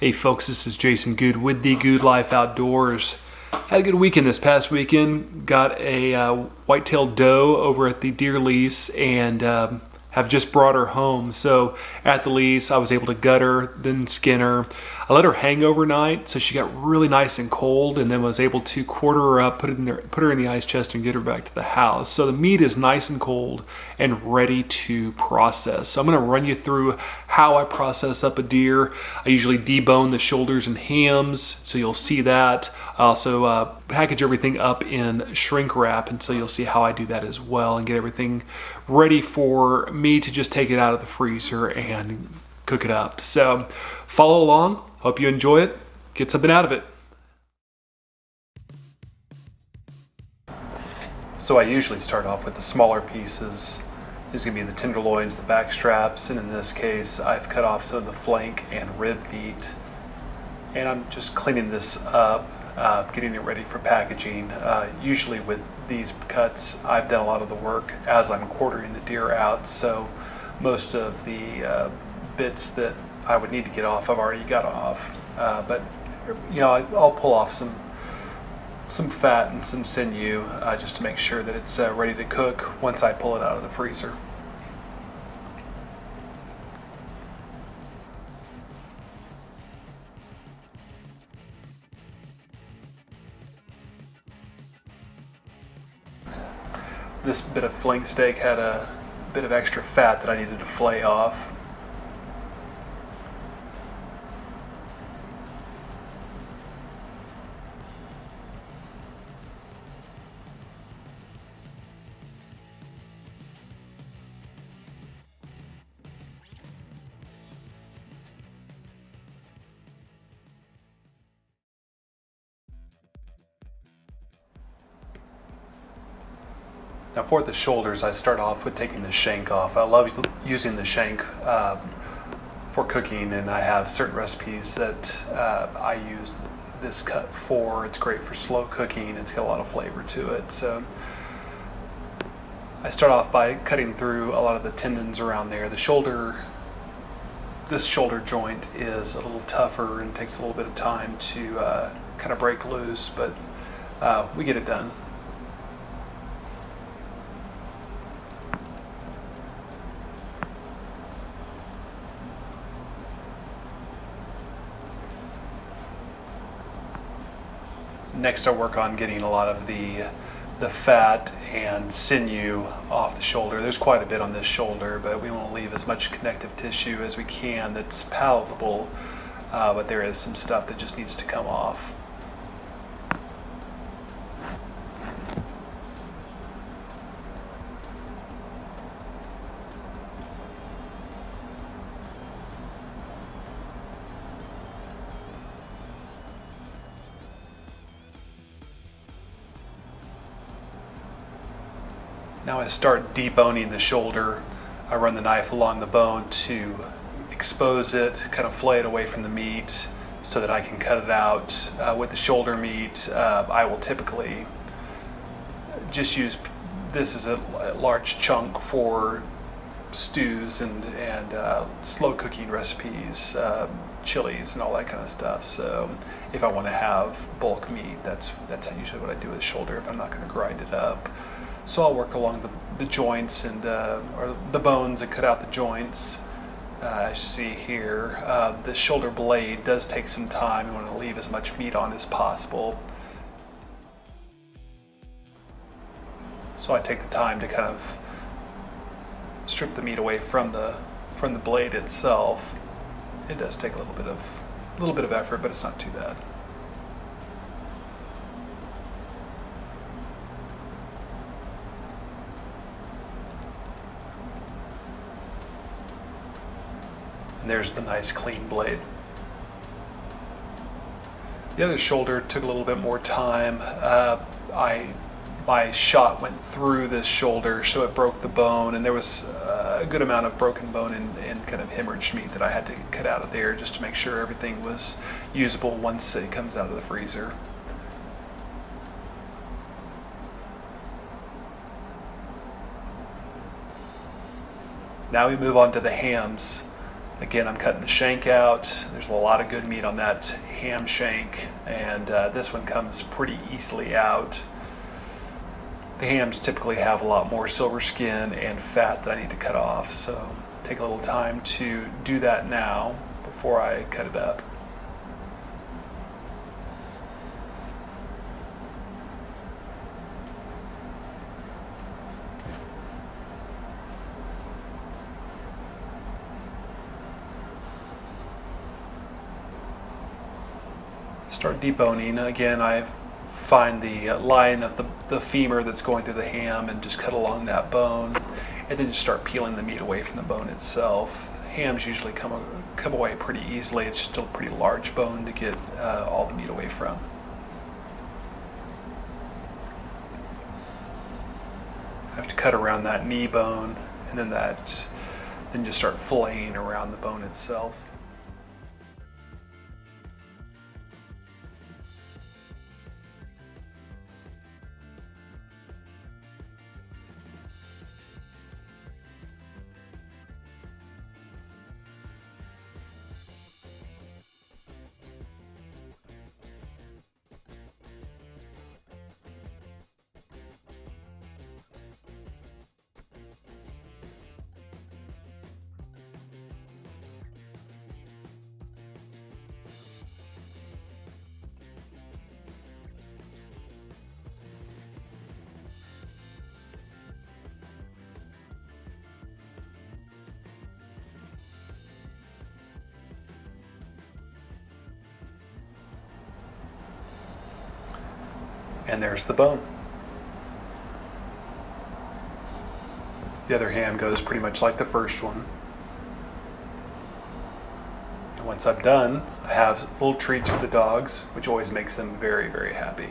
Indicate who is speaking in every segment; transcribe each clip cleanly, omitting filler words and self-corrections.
Speaker 1: Hey folks, this is Jason Goode with the Goode Life Outdoors. Had a good weekend this past weekend. Got a white-tailed doe over at the deer lease and have just brought her home. So at the lease, I was able to gut her, then skin her. I let her hang overnight, so she got really nice and cold, and then was able to quarter her up, put her in the ice chest, and get her back to the house. So the meat is nice and cold and ready to process. So I'm going to run you through how I process up a deer. I usually debone the shoulders and hams, so you'll see that. I also package everything up in shrink wrap, and so you'll see how I do that as well, and get everything ready for me to just take it out of the freezer and cook it up. So follow along. Hope you enjoy it. Get something out of it. So I usually start off with the smaller pieces. These are going to be the tenderloins, the back straps, and in this case I've cut off some of the flank and rib meat. And I'm just cleaning this up, getting it ready for packaging. Usually with these cuts, I've done a lot of the work as I'm quartering the deer out, so most of the bits that I would need to get off, I've already got off. But you know, I'll pull off some fat and some sinew just to make sure that it's ready to cook once I pull it out of the freezer. This bit of flank steak had a bit of extra fat that I needed to flay off. Now for the shoulders, I start off with taking the shank off. I love using the shank for cooking, and I have certain recipes that I use this cut for. It's great for slow cooking. It's got a lot of flavor to it. So I start off by cutting through a lot of the tendons around there. The shoulder, this shoulder joint is a little tougher and takes a little bit of time to kind of break loose, but we get it done. Next, I work on getting a lot of the fat and sinew off the shoulder. There's quite a bit on this shoulder, but we want to leave as much connective tissue as we can that's palatable, but there is some stuff that just needs to come off. Now I start deboning the shoulder. I run the knife along the bone to expose it, kind of flay it away from the meat so that I can cut it out. With the shoulder meat, I will typically just use this as a large chunk for stews and slow cooking recipes, chilies and all that kind of stuff. So if I want to have bulk meat, that's usually what I do with the shoulder if I'm not going to grind it up. So I'll work along the joints and or the bones and cut out the joints. As you see here, the shoulder blade does take some time. You want to leave as much meat on as possible. So I take the time to kind of strip the meat away from the blade itself. It does take a little bit of effort, but it's not too bad. And there's the nice clean blade. The other shoulder took a little bit more time. My shot went through this shoulder, so it broke the bone, and there was a good amount of broken bone and kind of hemorrhaged meat that I had to cut out of there just to make sure everything was usable once it comes out of the freezer. Now we move on to the hams. Again, I'm cutting the shank out. There's a lot of good meat on that ham shank, and this one comes pretty easily out. The hams typically have a lot more silver skin and fat that I need to cut off, so take a little time to do that now before I cut it up. Start deboning. Again, I find the line of the femur that's going through the ham and just cut along that bone, and then just start peeling the meat away from the bone itself. Hams usually come away pretty easily. It's still a pretty large bone to get all the meat away from. I have to cut around that knee bone, and then just start filleting around the bone itself. And there's the bone. The other ham goes pretty much like the first one. And once I'm done, I have little treats for the dogs, which always makes them very, very happy.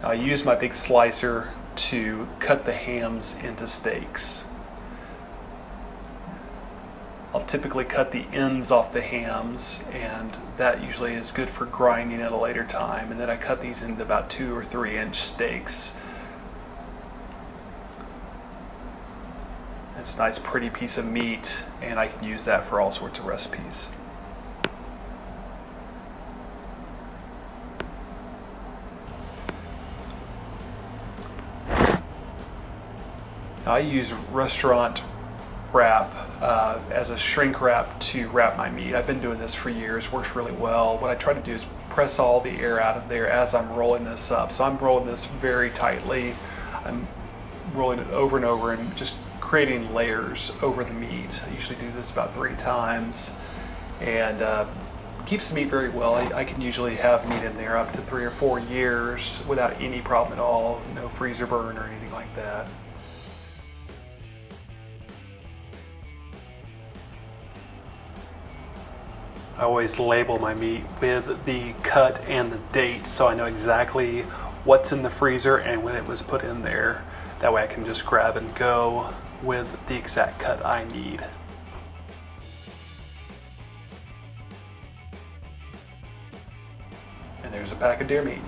Speaker 1: Now, I use my big slicer to cut the hams into steaks. I'll typically cut the ends off the hams, and that usually is good for grinding at a later time. And then I cut these into about 2 or 3 inch steaks. It's a nice pretty piece of meat, and I can use that for all sorts of recipes. I use restaurant wrap as a shrink wrap to wrap my meat. I've been doing this for years, works really well. What I try to do is press all the air out of there as I'm rolling this up. So I'm rolling this very tightly. I'm rolling it over and over and just creating layers over the meat. I usually do this about 3 times, and keeps the meat very well. I can usually have meat in there up to 3 or 4 years without any problem at all. No freezer burn or anything like that. I always label my meat with the cut and the date, so I know exactly what's in the freezer and when it was put in there. That way I can just grab and go with the exact cut I need. And there's a pack of deer meat.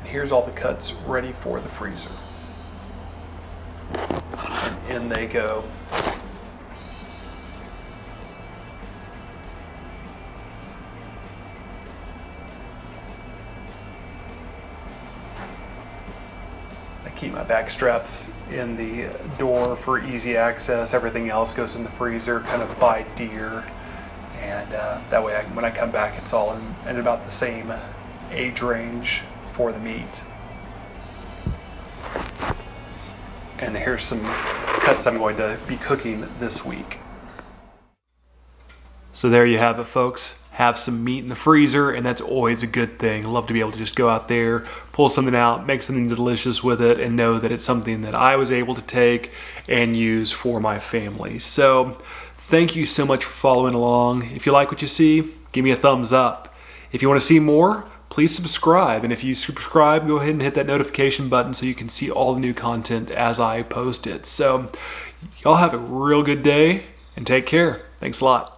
Speaker 1: Here's all the cuts ready for the freezer. And in they go. I keep my back straps in the door for easy access. Everything else goes in the freezer kind of by deer. And that way when I come back, it's all in about the same age range for the meat. And here's some cuts I'm going to be cooking this week. So there you have it, folks. Have some meat in the freezer, and that's always a good thing. I love to be able to just go out there, pull something out, make something delicious with it, and know that it's something that I was able to take and use for my family. So thank you so much for following along. If you like what you see, give me a thumbs up. If you want to see more, please subscribe. And if you subscribe, go ahead and hit that notification button so you can see all the new content as I post it. So y'all have a real good day and take care. Thanks a lot.